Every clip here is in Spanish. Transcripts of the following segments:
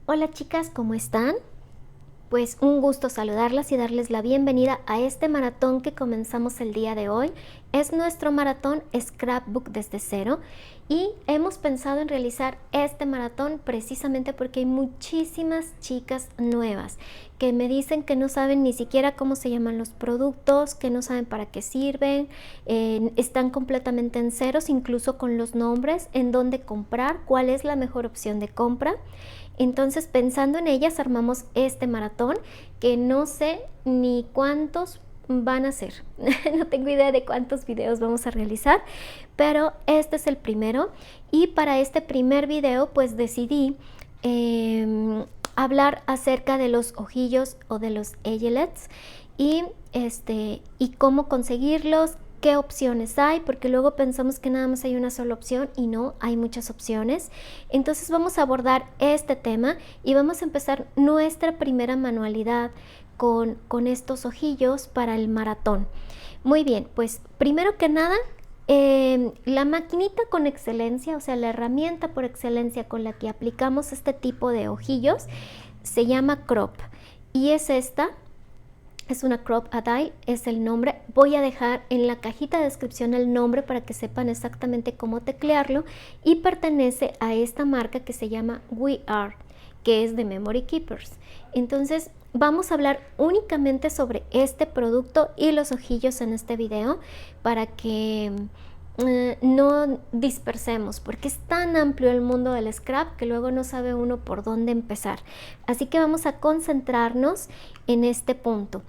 Hola chicas, ¿cómo están? Pues un gusto saludarlas y darles la bienvenida a este maratón que comenzamos el día de hoy. Es nuestro maratón Scrapbook desde cero y hemos pensado en realizar este maratón precisamente porque hay muchísimas chicas nuevas que me dicen que no saben ni siquiera cómo se llaman los productos, que no saben para qué sirven, están completamente en ceros, incluso con los nombres, en dónde comprar, cuál es la mejor opción de compra. Entonces, pensando en ellas, armamos este maratón que no sé ni cuántos van a ser. No tengo idea de cuántos videos vamos a realizar, pero este es el primero. Y para este primer video, pues decidí hablar acerca de los ojillos o de los eyelets y cómo conseguirlos, qué opciones hay, porque luego pensamos que nada más hay una sola opción y no, hay muchas opciones. Entonces vamos a abordar este tema y vamos a empezar nuestra primera manualidad con estos ojillos para el maratón. Muy bien, pues primero que nada, la maquinita con excelencia, o sea, la herramienta por excelencia con la que aplicamos este tipo de ojillos se llama Crop y es esta. Es una Crop A Dial, es el nombre. Voy a dejar en la cajita de descripción el nombre para que sepan exactamente cómo teclearlo y pertenece a esta marca que se llama We Are, que es de Memory Keepers. Entonces vamos a hablar únicamente sobre este producto y los ojillos en este video para que no dispersemos, porque es tan amplio el mundo del scrap que luego no sabe uno por dónde empezar. Así que vamos a concentrarnos en este punto.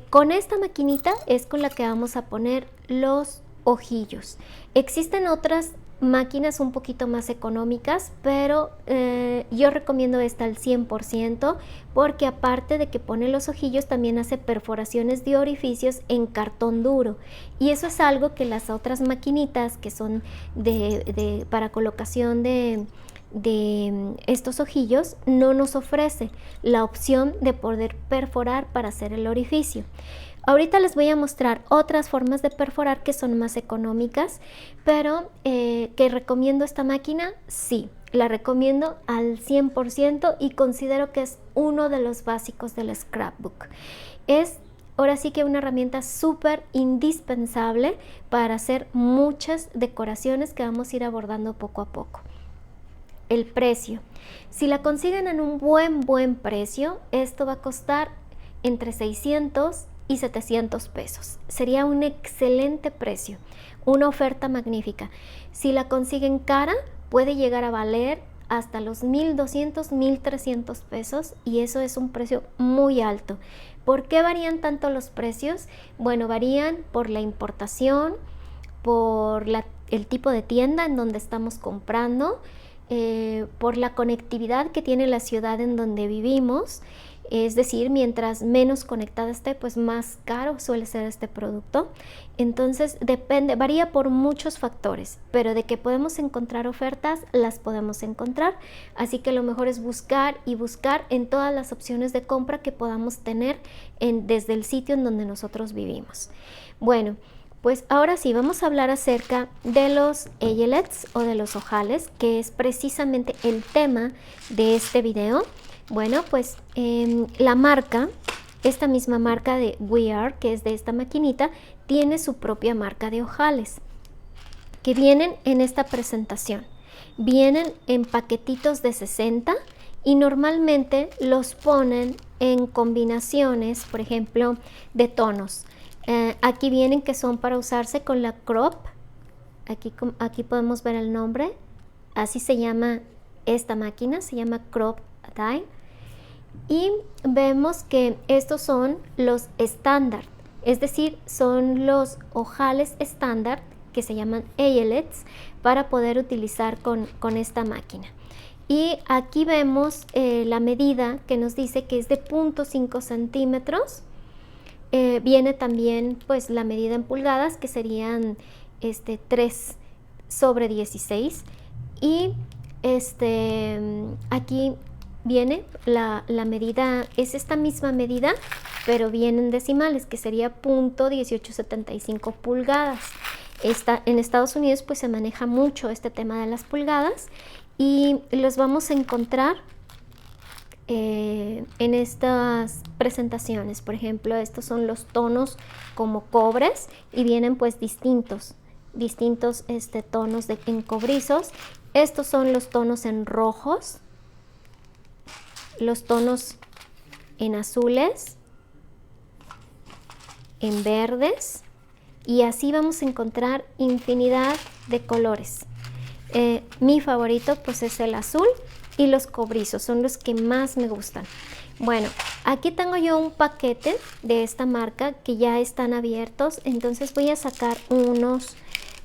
Con esta maquinita es con la que vamos a poner los ojillos. Existen otras máquinas un poquito más económicas, pero yo recomiendo esta al 100% porque aparte de que pone los ojillos también hace perforaciones de orificios en cartón duro y eso es algo que las otras maquinitas que son para colocación de estos ojillos no nos ofrece la opción de poder perforar para hacer el orificio. Ahorita les voy a mostrar otras formas de perforar que son más económicas, pero que recomiendo esta máquina, sí, la recomiendo al 100% y considero que es uno de los básicos del scrapbook. Es ahora sí que una herramienta súper indispensable para hacer muchas decoraciones que vamos a ir abordando poco a poco. El precio. Si la consiguen en un buen precio, esto va a costar entre 600 y 700 pesos. Sería un excelente precio, una oferta magnífica. Si la consiguen cara, puede llegar a valer hasta los 1,200, 1,300 pesos y eso es un precio muy alto. ¿Por qué varían tanto los precios? Bueno, varían por la importación, por el tipo de tienda en donde estamos comprando, por la conectividad que tiene la ciudad en donde vivimos. Es decir, mientras menos conectada esté, pues más caro suele ser este producto. Entonces depende, varía por muchos factores, pero de que podemos encontrar ofertas, las podemos encontrar. Así que lo mejor es buscar y buscar en todas las opciones de compra que podamos tener desde el sitio en donde nosotros vivimos. Bueno, pues ahora sí, vamos a hablar acerca de los eyelets o de los ojales, que es precisamente el tema de este video. Bueno, pues la marca, esta misma marca de We Are, que es de esta maquinita, tiene su propia marca de ojales, que vienen en esta presentación. Vienen en paquetitos de 60 y normalmente los ponen en combinaciones, por ejemplo, de tonos. Aquí vienen que son para usarse con la Crop. Aquí podemos ver el nombre. Así se llama esta máquina, se llama Crop Dial. Y vemos que estos son los estándar, es decir, son los ojales estándar que se llaman eyelets para poder utilizar con esta máquina. Y aquí vemos la medida que nos dice que es de 0.5 centímetros. Viene también pues la medida en pulgadas que serían 3/16 y aquí viene la medida, es esta misma medida pero viene en decimales que sería 0.1875 pulgadas. En Estados Unidos pues se maneja mucho este tema de las pulgadas y los vamos a encontrar en estas presentaciones. Por ejemplo, estos son los tonos como cobres y vienen pues distintos tonos en cobrizos. Estos son los tonos en rojos, los tonos en azules, en verdes, y así vamos a encontrar infinidad de colores. Mi favorito pues es el azul y los cobrizos, son los que más me gustan. Bueno, aquí tengo yo un paquete de esta marca que ya están abiertos, entonces voy a sacar unos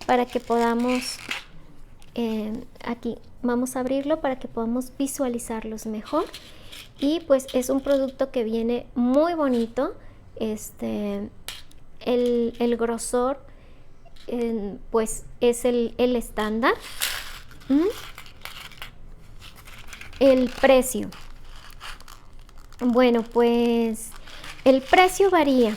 para que podamos, aquí vamos a abrirlo para que podamos visualizarlos mejor. Y pues es un producto que viene muy bonito, el grosor pues es el estándar. El precio, bueno, pues el precio varía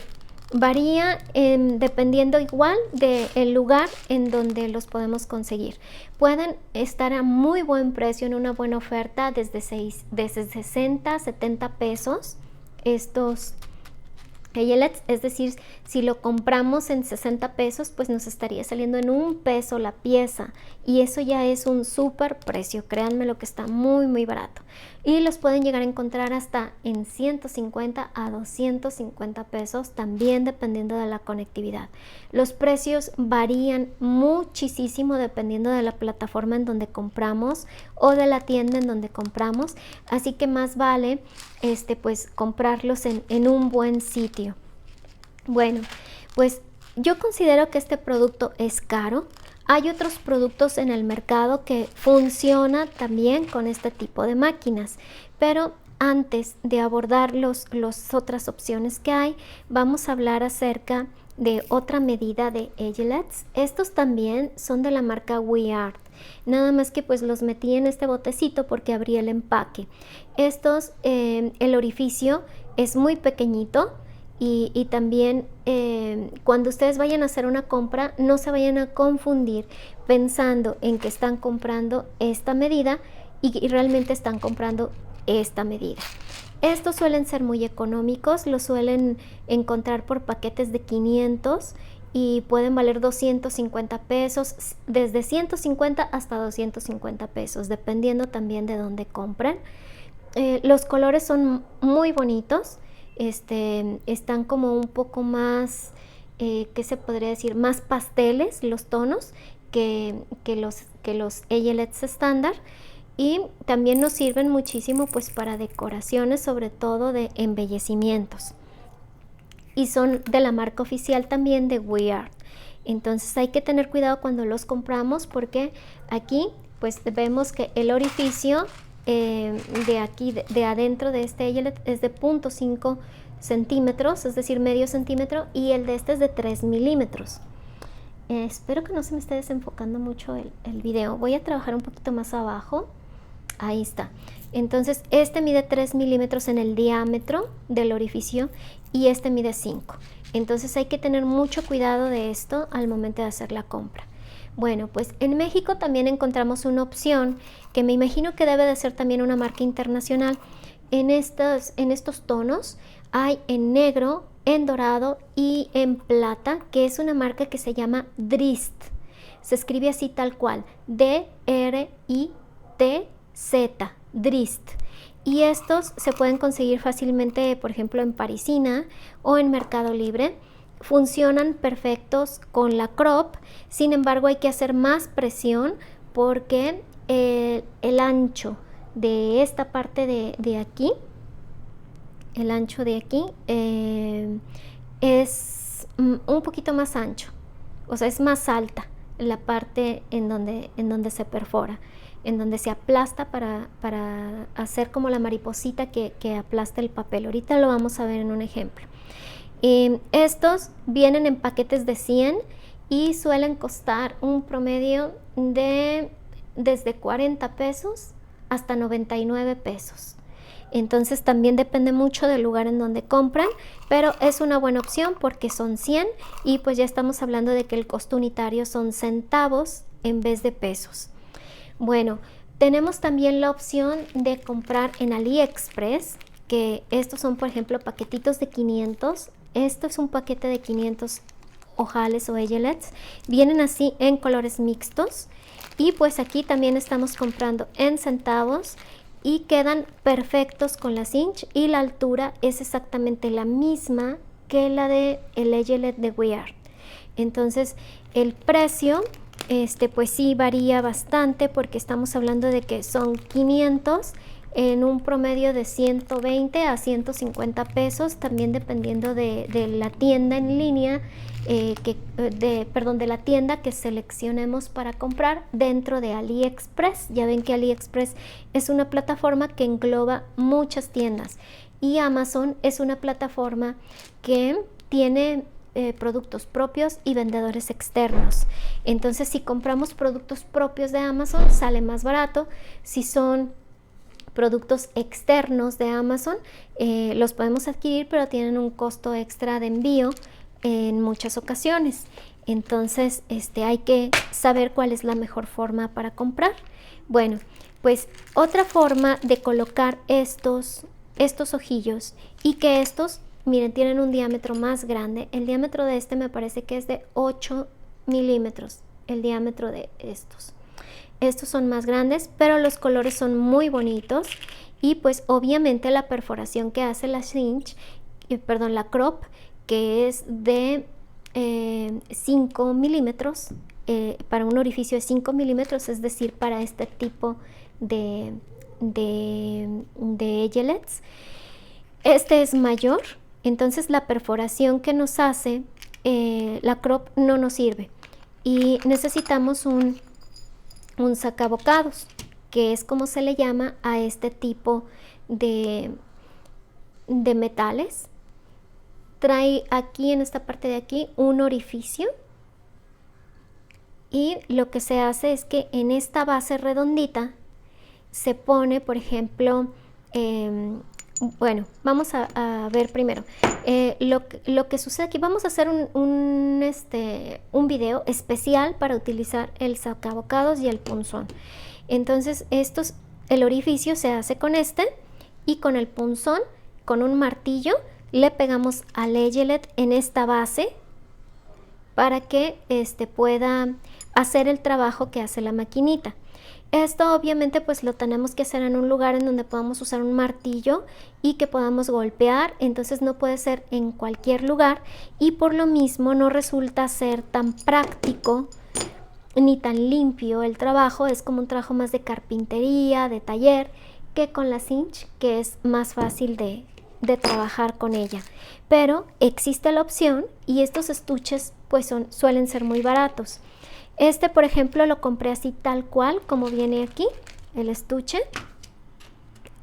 dependiendo igual del lugar en donde los podemos conseguir. Pueden estar a muy buen precio, en una buena oferta, desde 60, 70 pesos estos eyelets, es decir, si lo compramos en 60 pesos, pues nos estaría saliendo en 1 peso la pieza, y eso ya es un súper precio, créanme lo que está muy barato. Y los pueden llegar a encontrar hasta en 150 a 250 pesos, también dependiendo de la conectividad. Los precios varían muchísimo dependiendo de la plataforma en donde compramos o de la tienda en donde compramos, así que más vale pues comprarlos en un buen sitio. Bueno, pues yo considero que este producto es caro. Hay otros productos en el mercado que funcionan también con este tipo de máquinas, pero antes de abordar las otras opciones que hay, vamos a hablar acerca de otra medida de eyelets. Estos también son de la marca We Art, nada más que pues los metí en este botecito porque abrí el empaque. Estos, el orificio es muy pequeñito, y también cuando ustedes vayan a hacer una compra, no se vayan a confundir pensando en que están comprando esta medida y realmente están comprando esta medida. Estos suelen ser muy económicos, los suelen encontrar por paquetes de 500 y pueden valer 250 pesos, desde 150 hasta 250 pesos, dependiendo también de dónde compren. Los colores son muy bonitos. Están como un poco más, ¿qué se podría decir? Más pasteles los tonos que los eyelets estándar, y también nos sirven muchísimo pues para decoraciones, sobre todo de embellecimientos, y son de la marca oficial también de We Art. Entonces hay que tener cuidado cuando los compramos, porque aquí pues vemos que el orificio de aquí, de adentro de este eyelet es de 0.5 centímetros, es decir, medio centímetro, y el de este es de 3 milímetros. Espero que no se me esté desenfocando mucho el video. Voy a trabajar un poquito más abajo. Ahí está. Entonces este mide 3 milímetros en el diámetro del orificio y este mide 5. Entonces hay que tener mucho cuidado de esto al momento de hacer la compra. Bueno, pues en México también encontramos una opción que me imagino que debe de ser también una marca internacional. En estos tonos hay en negro, en dorado y en plata, que es una marca que se llama Drist. Se escribe así tal cual, D-R-I-T-Z, Drist. Y estos se pueden conseguir fácilmente, por ejemplo, en Parisina o en Mercado Libre. Funcionan perfectos con la crop, sin embargo hay que hacer más presión porque el ancho de esta parte de aquí, el ancho de aquí es un poquito más ancho, o sea, es más alta la parte en donde se perfora, en donde se aplasta para hacer como la mariposita que aplasta el papel. Ahorita lo vamos a ver en un ejemplo. Estos vienen en paquetes de 100 y suelen costar un promedio de desde 40 pesos hasta 99 pesos. Entonces también depende mucho del lugar en donde compran, pero es una buena opción porque son 100 y pues ya estamos hablando de que el costo unitario son centavos en vez de pesos. Bueno, Tenemos también la opción de comprar en AliExpress, que estos son, por ejemplo, paquetitos de 500. Esto es un paquete de 500 ojales o eyelets. Vienen así en colores mixtos. Y pues aquí también estamos comprando en centavos y quedan perfectos con la cinch, y la altura es exactamente la misma que la de el eyelet de We Are. Entonces el precio pues sí varía bastante, porque estamos hablando de que son 500 en un promedio de 120 a 150 pesos, también dependiendo de la tienda en línea, de la tienda que seleccionemos para comprar dentro de AliExpress. Ya ven que AliExpress es una plataforma que engloba muchas tiendas, y Amazon es una plataforma que tiene productos propios y vendedores externos. Entonces, si compramos productos propios de Amazon, sale más barato. Si son productos externos de Amazon, los podemos adquirir, pero tienen un costo extra de envío en muchas ocasiones. Entonces hay que saber cuál es la mejor forma para comprar. Bueno, pues otra forma de colocar estos ojillos, y que estos, miren, tienen un diámetro más grande. El diámetro de este me parece que es de 8 milímetros, el diámetro de estos. Estos son más grandes, pero los colores son muy bonitos, y pues obviamente la perforación que hace la cinch, la crop, que es de 5 milímetros, para un orificio de 5 milímetros, es decir, para este tipo de eyelets. Este es mayor, entonces la perforación que nos hace la crop no nos sirve, y necesitamos un sacabocados, que es como se le llama a este tipo de metales. Trae aquí, en esta parte de aquí, un orificio, y lo que se hace es que en esta base redondita se pone, por ejemplo, bueno, vamos a ver primero lo que sucede aquí. Vamos a hacer un video especial para utilizar el sacabocados y el punzón. Entonces el orificio se hace con y con el punzón, con un martillo, le pegamos al eyelet en esta base para que pueda hacer el trabajo que hace la maquinita. Esto obviamente pues lo tenemos que hacer en un lugar en donde podamos usar un martillo y que podamos golpear. Entonces no puede ser en cualquier lugar, y por lo mismo no resulta ser tan práctico ni tan limpio el trabajo. Es como un trabajo más de carpintería, de taller, que con la cinch, que es más fácil de trabajar con ella. Pero existe la opción, y estos estuches pues suelen ser muy baratos. Por ejemplo, lo compré así tal cual como viene aquí el estuche.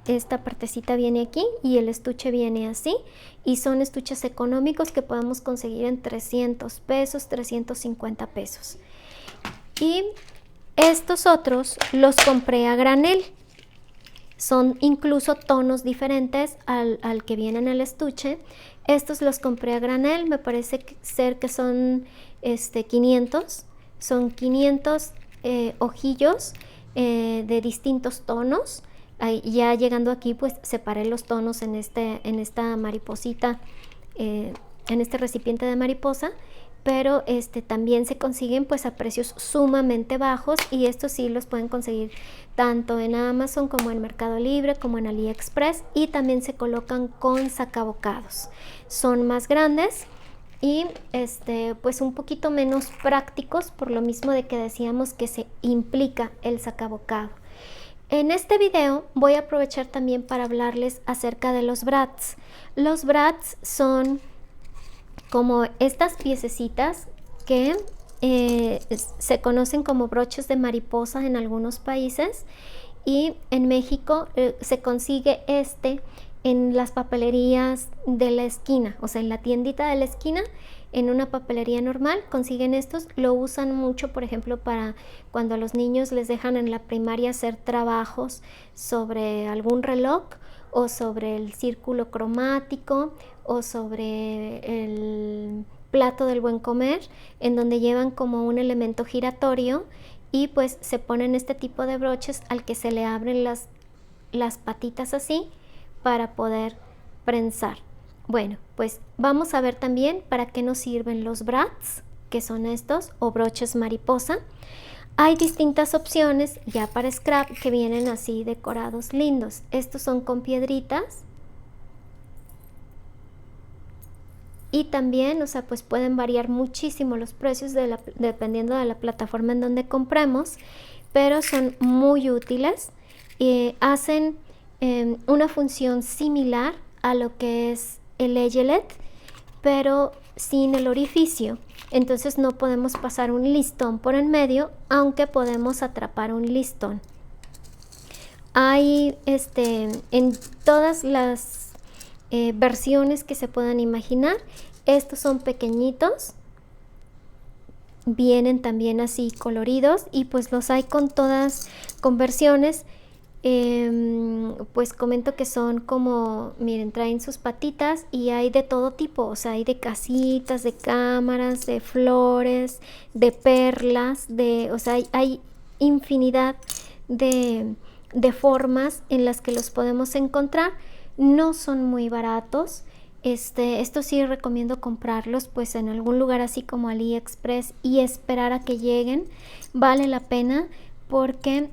Esta partecita viene aquí y el estuche viene así, y son estuches económicos que podemos conseguir en 300 pesos, 350 pesos. Y estos otros los compré a granel. Son incluso tonos diferentes al que viene en el estuche. Estos los compré a granel, me parece ser que son 500. Son 500 ojillos de distintos tonos. Ya llegando aquí pues separé los tonos en esta mariposita, en este recipiente de mariposa, pero también se consiguen pues a precios sumamente bajos, y estos sí los pueden conseguir tanto en Amazon como en Mercado Libre como en AliExpress, y también se colocan con sacabocados. Son más grandes y pues un poquito menos prácticos, por lo mismo de que decíamos que se implica el sacabocado. En este video voy a aprovechar también para hablarles acerca de los brads. Los brads son como estas piececitas que se conocen como broches de mariposa en algunos países, y en México se consigue en las papelerías de la esquina, o sea, en la tiendita de la esquina, en una papelería normal consiguen estos. Lo usan mucho, por ejemplo, para cuando a los niños les dejan en la primaria hacer trabajos sobre algún reloj, o sobre el círculo cromático, o sobre el plato del buen comer, en donde llevan como un elemento giratorio, y pues se ponen este tipo de broches al que se le abren las patitas así para poder prensar. Bueno, pues vamos a ver también para qué nos sirven los brads, que son estos, o broches mariposa. Hay distintas opciones ya para scrap que vienen así decorados lindos. Estos son con piedritas. Y también, o sea, pues pueden variar muchísimo los precios dependiendo de la plataforma en donde compremos, pero son muy útiles y hacen una función similar a lo que es el eyelet, pero sin el orificio. Entonces no podemos pasar un listón por en medio, aunque podemos atrapar un listón. Hay en todas las versiones que se puedan imaginar. Estos son pequeñitos, vienen también así coloridos y pues los hay con todas, con versiones. Pues comento que son como, miren, traen sus patitas y hay de todo tipo, o sea, hay de casitas, de cámaras, de flores, de perlas, o sea, hay infinidad de formas en las que los podemos encontrar. No son muy baratos. Esto sí recomiendo comprarlos pues en algún lugar así como AliExpress y esperar a que lleguen. Vale la pena porque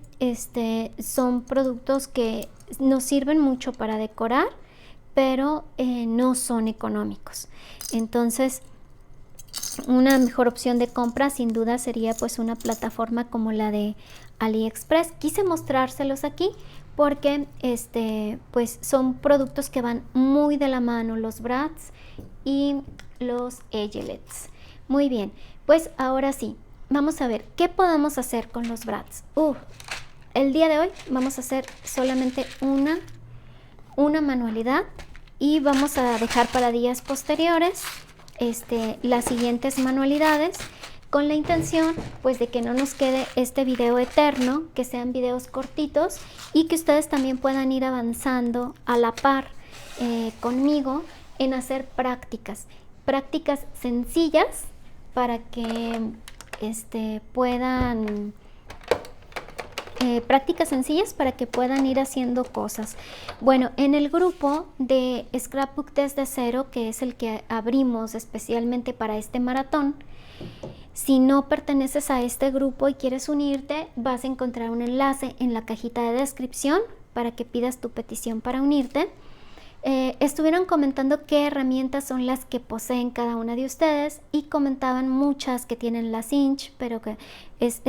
son productos que nos sirven mucho para decorar, pero no son económicos. Entonces, una mejor opción de compra sin duda sería pues una plataforma como la de AliExpress. Quise mostrárselos aquí porque pues son productos que van muy de la mano, los brads y los eyelets. Muy bien, pues ahora sí, vamos a ver qué podemos hacer con los brads. El día de hoy vamos a hacer solamente una manualidad y vamos a dejar para días posteriores las siguientes manualidades, con la intención pues de que no nos quede este video eterno, que sean videos cortitos y que ustedes también puedan ir avanzando a la par conmigo en hacer prácticas sencillas para que puedan ir haciendo cosas. Bueno, en el grupo de Scrapbook desde cero, que es el que abrimos especialmente para este maratón, si no perteneces a este grupo y quieres unirte, vas a encontrar un enlace en la cajita de descripción para que pidas tu petición para unirte. Estuvieron comentando qué herramientas son las que poseen cada una de ustedes y comentaban muchas que tienen la cinch, pero que es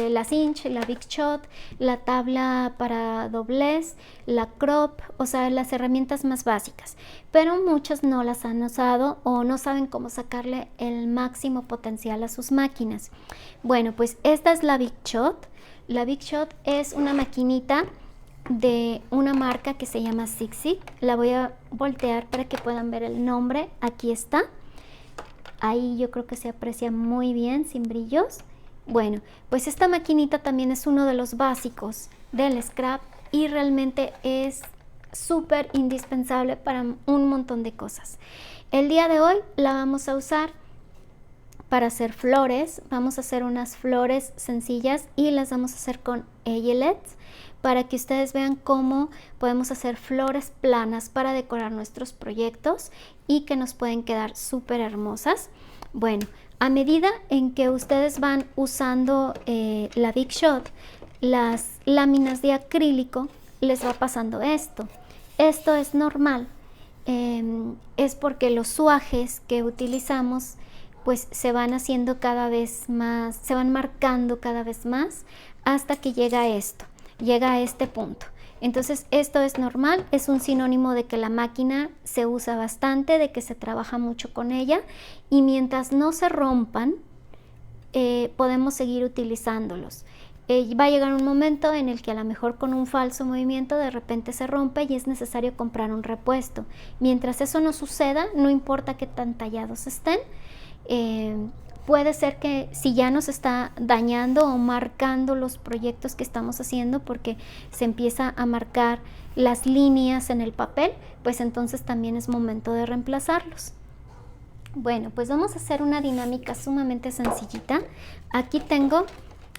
la cinch, la Big Shot, la tabla para doblez, la crop, o sea, las herramientas más básicas, pero muchas no las han usado o no saben cómo sacarle el máximo potencial a sus máquinas. Bueno, pues esta es la Big Shot. La Big Shot es una maquinita de una marca que se llama Sixi. La voy a voltear para que puedan ver el nombre. Aquí está. Ahí yo creo que se aprecia muy bien sin brillos. Bueno, pues esta maquinita también es uno de los básicos del scrap y realmente es súper indispensable para un montón de cosas. El día de hoy la vamos a usar para hacer flores. Vamos a hacer unas flores sencillas y las vamos a hacer con eyelets, para que ustedes vean cómo podemos hacer flores planas para decorar nuestros proyectos y que nos pueden quedar súper hermosas. Bueno, a medida en que ustedes van usando la Big Shot, las láminas de acrílico, les va pasando esto. Esto es normal, es porque los suajes que utilizamos pues se van haciendo cada vez más, se van marcando cada vez más hasta que llega a este punto. Entonces esto es normal, es un sinónimo de que la máquina se usa bastante, de que se trabaja mucho con ella y mientras no se rompan podemos seguir utilizándolos. Va a llegar un momento en el que a lo mejor con un falso movimiento de repente se rompe y es necesario comprar un repuesto. Mientras eso no suceda, no importa qué tan tallados estén, puede ser que si ya nos está dañando o marcando los proyectos que estamos haciendo porque se empieza a marcar las líneas en el papel, pues entonces también es momento de reemplazarlos. Bueno, pues vamos a hacer una dinámica sumamente sencillita. Aquí tengo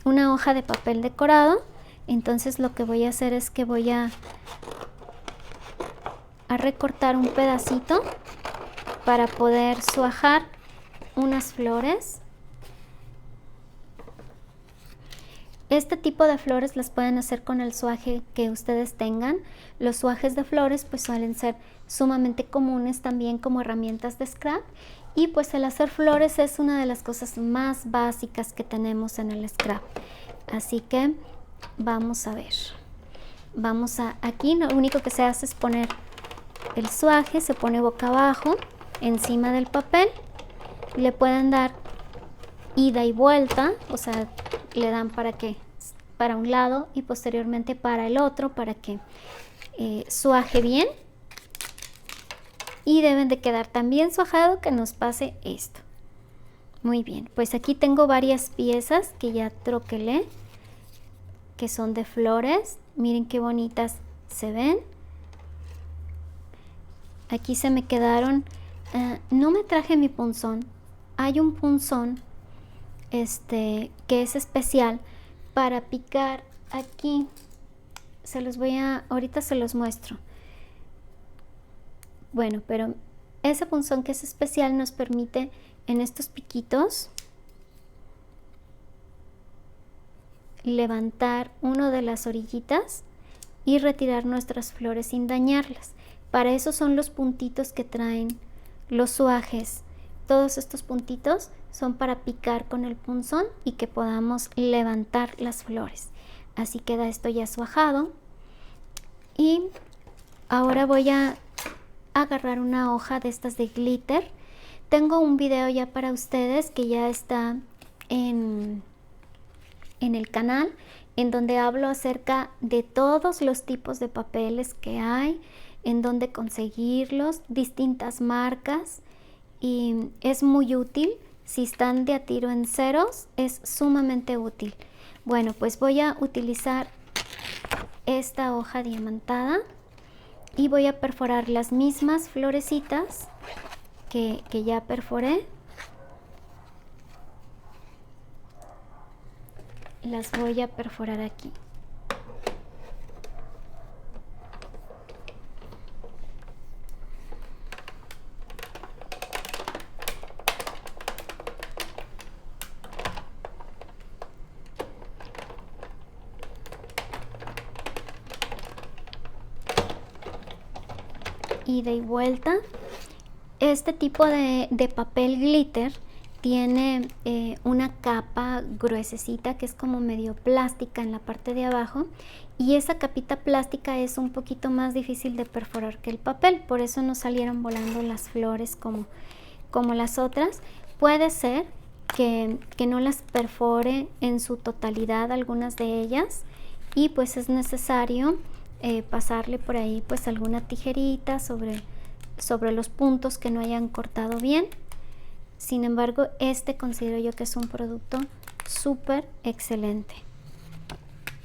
una hoja de papel decorado. Entonces lo que voy a hacer es que voy a recortar un pedacito para poder suajar unas flores. Este tipo de flores las pueden hacer con el suaje que ustedes tengan. Los suajes de flores pues suelen ser sumamente comunes también como herramientas de scrap, y pues el hacer flores es una de las cosas más básicas que tenemos en el scrap. Así que vamos a ver. Aquí lo único que se hace es poner el suaje, se pone boca abajo encima del papel. Le pueden dar ida y vuelta, o sea, le dan para un lado y posteriormente para el otro, para que suaje bien, y deben de quedar tan bien suajado que nos pase esto. Muy bien, pues aquí tengo varias piezas que ya troquelé, que son de flores. Miren qué bonitas se ven. Aquí se me quedaron, no me traje mi punzón. Hay un punzón que es especial para picar aquí. Ahorita se los muestro. Bueno, pero ese punzón que es especial nos permite en estos piquitos levantar uno de las orillitas y retirar nuestras flores sin dañarlas. Para eso son los puntitos que traen los suajes. Todos estos puntitos son para picar con el punzón y que podamos levantar las flores. Así queda esto ya suajado. Y ahora voy a agarrar una hoja de estas de glitter. Tengo un video ya para ustedes que ya está en el canal, en donde hablo acerca de todos los tipos de papeles que hay, en dónde conseguirlos, distintas marcas, y es muy útil. Si están de a tiro en ceros, es sumamente útil. Bueno, pues voy a utilizar esta hoja diamantada y voy a perforar las mismas florecitas que ya perforé. Las voy a perforar aquí. Ida y vuelta. Este tipo de papel glitter tiene una capa gruesecita que es como medio plástica en la parte de abajo, y esa capita plástica es un poquito más difícil de perforar que el papel. Por eso no salieron volando las flores como las otras. Puede ser que no las perfore en su totalidad algunas de ellas, y pues es necesario pasarle por ahí pues alguna tijerita sobre los puntos que no hayan cortado bien. Sin embargo, considero yo que es un producto súper excelente.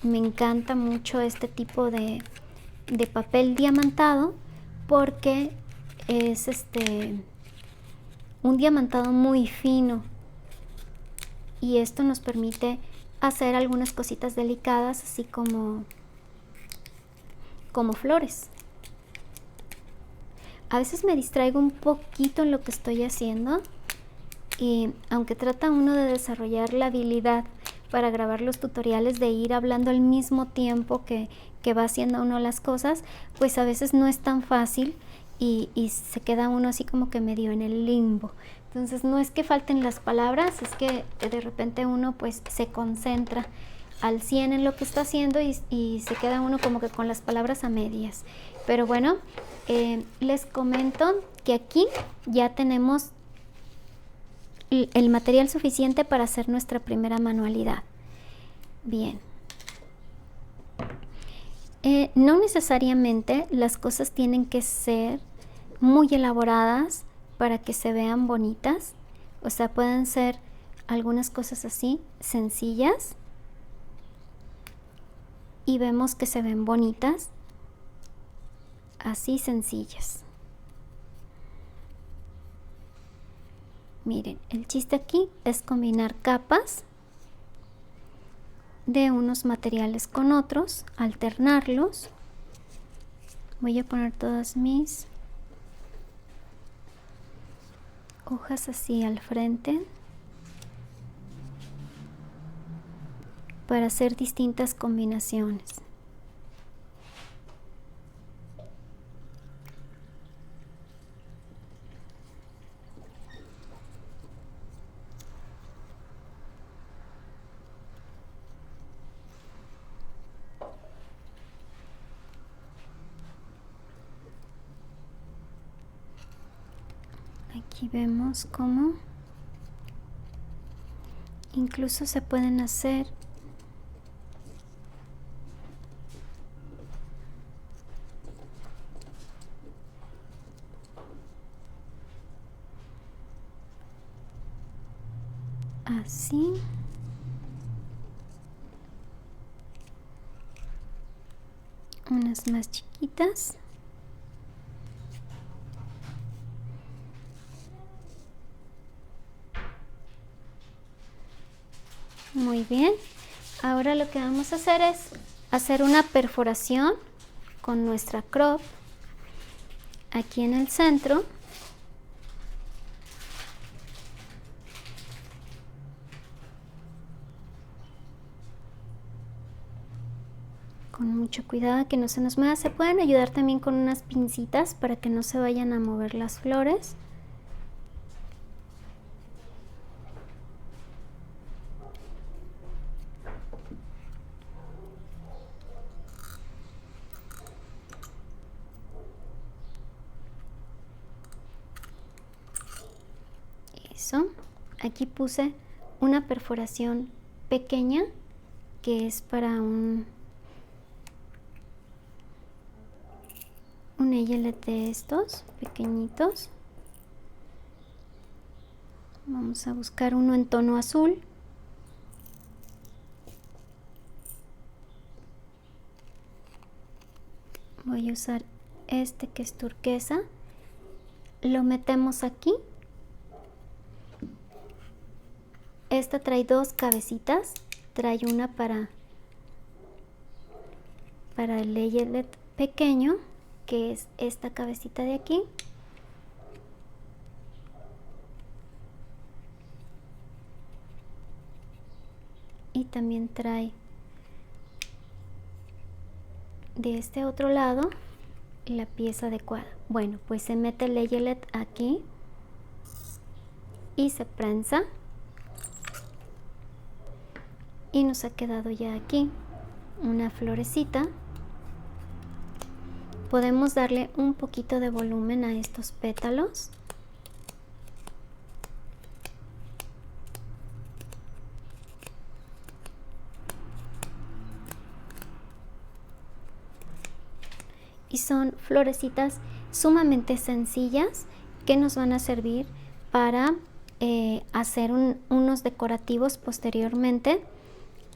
Me encanta mucho este tipo de papel diamantado, porque es un diamantado muy fino, y esto nos permite hacer algunas cositas delicadas, así como flores. A veces me distraigo un poquito en lo que estoy haciendo, y aunque trata uno de desarrollar la habilidad para grabar los tutoriales, de ir hablando al mismo tiempo que va haciendo uno las cosas, pues a veces no es tan fácil, y se queda uno así como que medio en el limbo. Entonces no es que falten las palabras, es que de repente uno pues se concentra al 100 en lo que está haciendo, y se queda uno como que con las palabras a medias. Pero bueno, les comento que aquí ya tenemos el material suficiente para hacer nuestra primera manualidad. Bien. No necesariamente las cosas tienen que ser muy elaboradas para que se vean bonitas. O sea, pueden ser algunas cosas así, sencillas, y vemos que se ven bonitas, así sencillas. Miren, el chiste aquí es combinar capas de unos materiales con otros, alternarlos. Voy a poner todas mis hojas así al frente para hacer distintas combinaciones. Aquí vemos cómo incluso se pueden hacer así. Unas más chiquitas. Muy bien. Ahora lo que vamos a hacer es hacer una perforación con nuestra crop aquí en el centro. Con mucho cuidado que no se nos mueva. Se pueden ayudar también con unas pincitas para que no se vayan a mover las flores. Eso. Aquí puse una perforación pequeña que es para un eyelet de estos pequeñitos. Vamos a buscar uno en tono azul. Voy a usar este que es turquesa. Lo metemos aquí. Esta trae dos cabecitas. Trae una para el eyelet pequeño, que es esta cabecita de aquí. Y también trae de este otro lado la pieza adecuada. Bueno, pues se mete el eyelet aquí y se prensa. Y nos ha quedado ya aquí una florecita. Podemos darle un poquito de volumen a estos pétalos. Y son florecitas sumamente sencillas que nos van a servir para hacer unos decorativos posteriormente,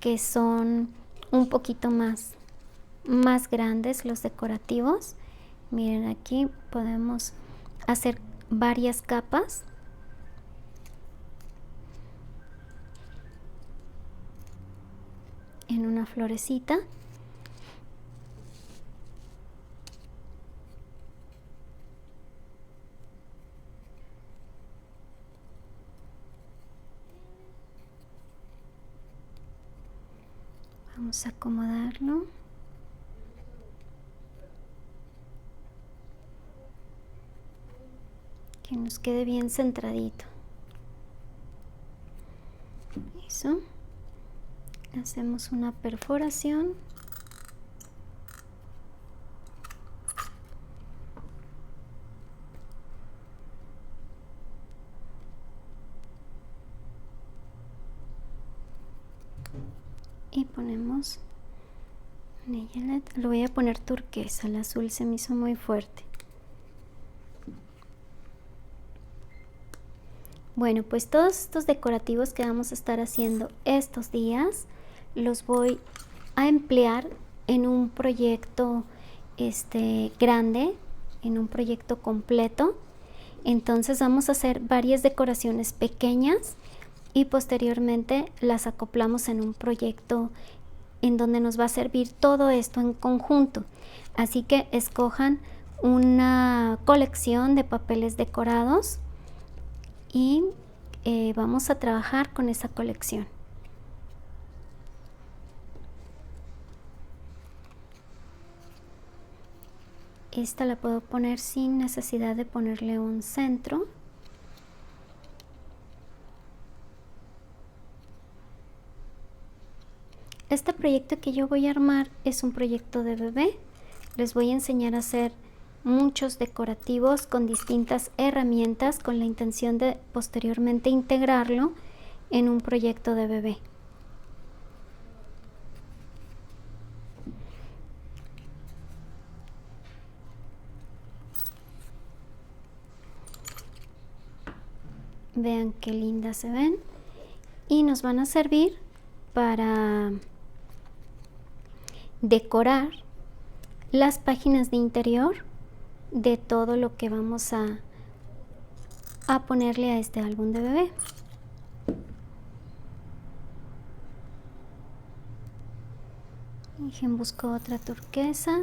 que son un poquito más grandes los decorativos. Miren, aquí podemos hacer varias capas. En una florecita. Vamos a acomodarlo. Que nos quede bien centradito. Eso. Hacemos una perforación. Y ponemos un eyelet. Lo voy a poner turquesa, el azul se me hizo muy fuerte. Bueno, pues todos estos decorativos que vamos a estar haciendo estos días los voy a emplear en un proyecto grande, en un proyecto completo. Entonces vamos a hacer varias decoraciones pequeñas y posteriormente las acoplamos en un proyecto en donde nos va a servir todo esto en conjunto. Así que escojan una colección de papeles decorados y vamos a trabajar con esa colección. Esta la puedo poner sin necesidad de ponerle un centro. Este proyecto que yo voy a armar es un proyecto de bebé. Les voy a enseñar a hacer muchos decorativos con distintas herramientas con la intención de posteriormente integrarlo en un proyecto de bebé. Vean qué lindas se ven y nos van a servir para decorar las páginas de interior de todo lo que vamos a ponerle a este álbum de bebé. Busco otra turquesa.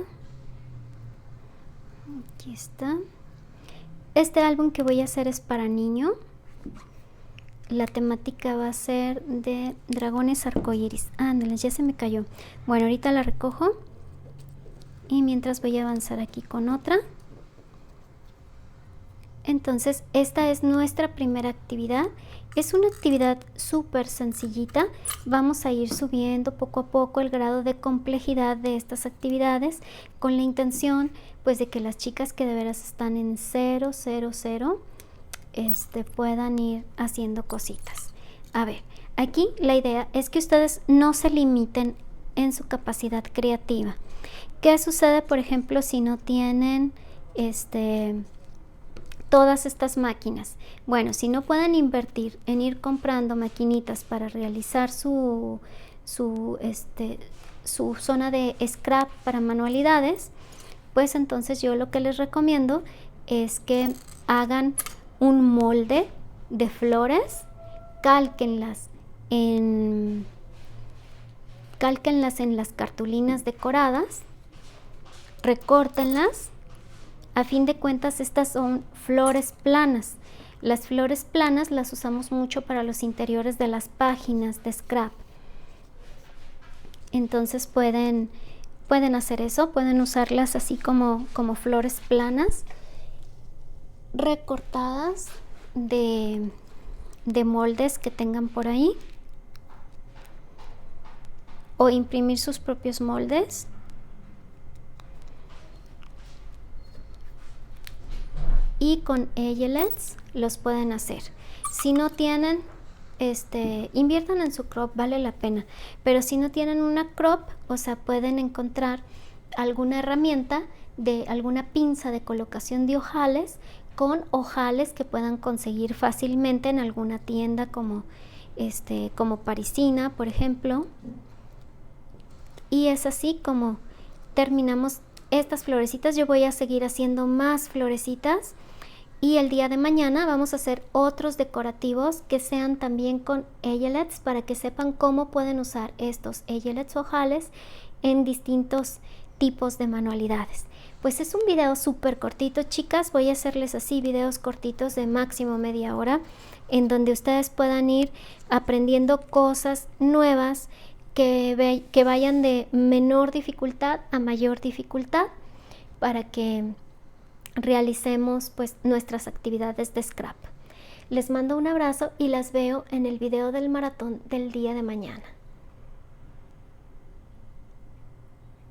Aquí está. Este álbum que voy a hacer es para niño. La temática va a ser de dragones arcoíris. Ándale, ya se me cayó. Bueno, ahorita la recojo. Y mientras voy a avanzar aquí con otra. Entonces, esta es nuestra primera actividad. Es una actividad súper sencillita. Vamos a ir subiendo poco a poco el grado de complejidad de estas actividades con la intención pues de que las chicas que de veras están en 0, 0, 0 puedan ir haciendo cositas. A ver, aquí la idea es que ustedes no se limiten en su capacidad creativa. ¿Qué sucede, por ejemplo, si no tienen todas estas máquinas? Bueno, si no pueden invertir en ir comprando maquinitas para realizar su zona de scrap para manualidades, pues entonces yo lo que les recomiendo es que hagan un molde de flores, cálquenlas en las cartulinas decoradas, recórtenlas. A fin de cuentas, estas son flores planas. Las flores planas las usamos mucho para los interiores de las páginas de scrap. Entonces pueden hacer eso, pueden usarlas así como flores planas, recortadas de moldes que tengan por ahí, o imprimir sus propios moldes. Y con eyelets los pueden hacer. Si no tienen, inviertan en su crop, vale la pena. Pero si no tienen una crop, o sea, pueden encontrar alguna herramienta de alguna pinza de colocación de ojales, con ojales que puedan conseguir fácilmente en alguna tienda como Parisina, por ejemplo. Y es así como terminamos estas florecitas. Yo voy a seguir haciendo más florecitas. Y el día de mañana vamos a hacer otros decorativos que sean también con eyelets, para que sepan cómo pueden usar estos eyelets ojales en distintos tipos de manualidades. Pues es un video súper cortito, chicas. Voy a hacerles así videos cortitos de máximo media hora, en donde ustedes puedan ir aprendiendo cosas nuevas que vayan de menor dificultad a mayor dificultad, para que realicemos pues nuestras actividades de scrap. Les mando un abrazo y las veo en el video del maratón del día de mañana.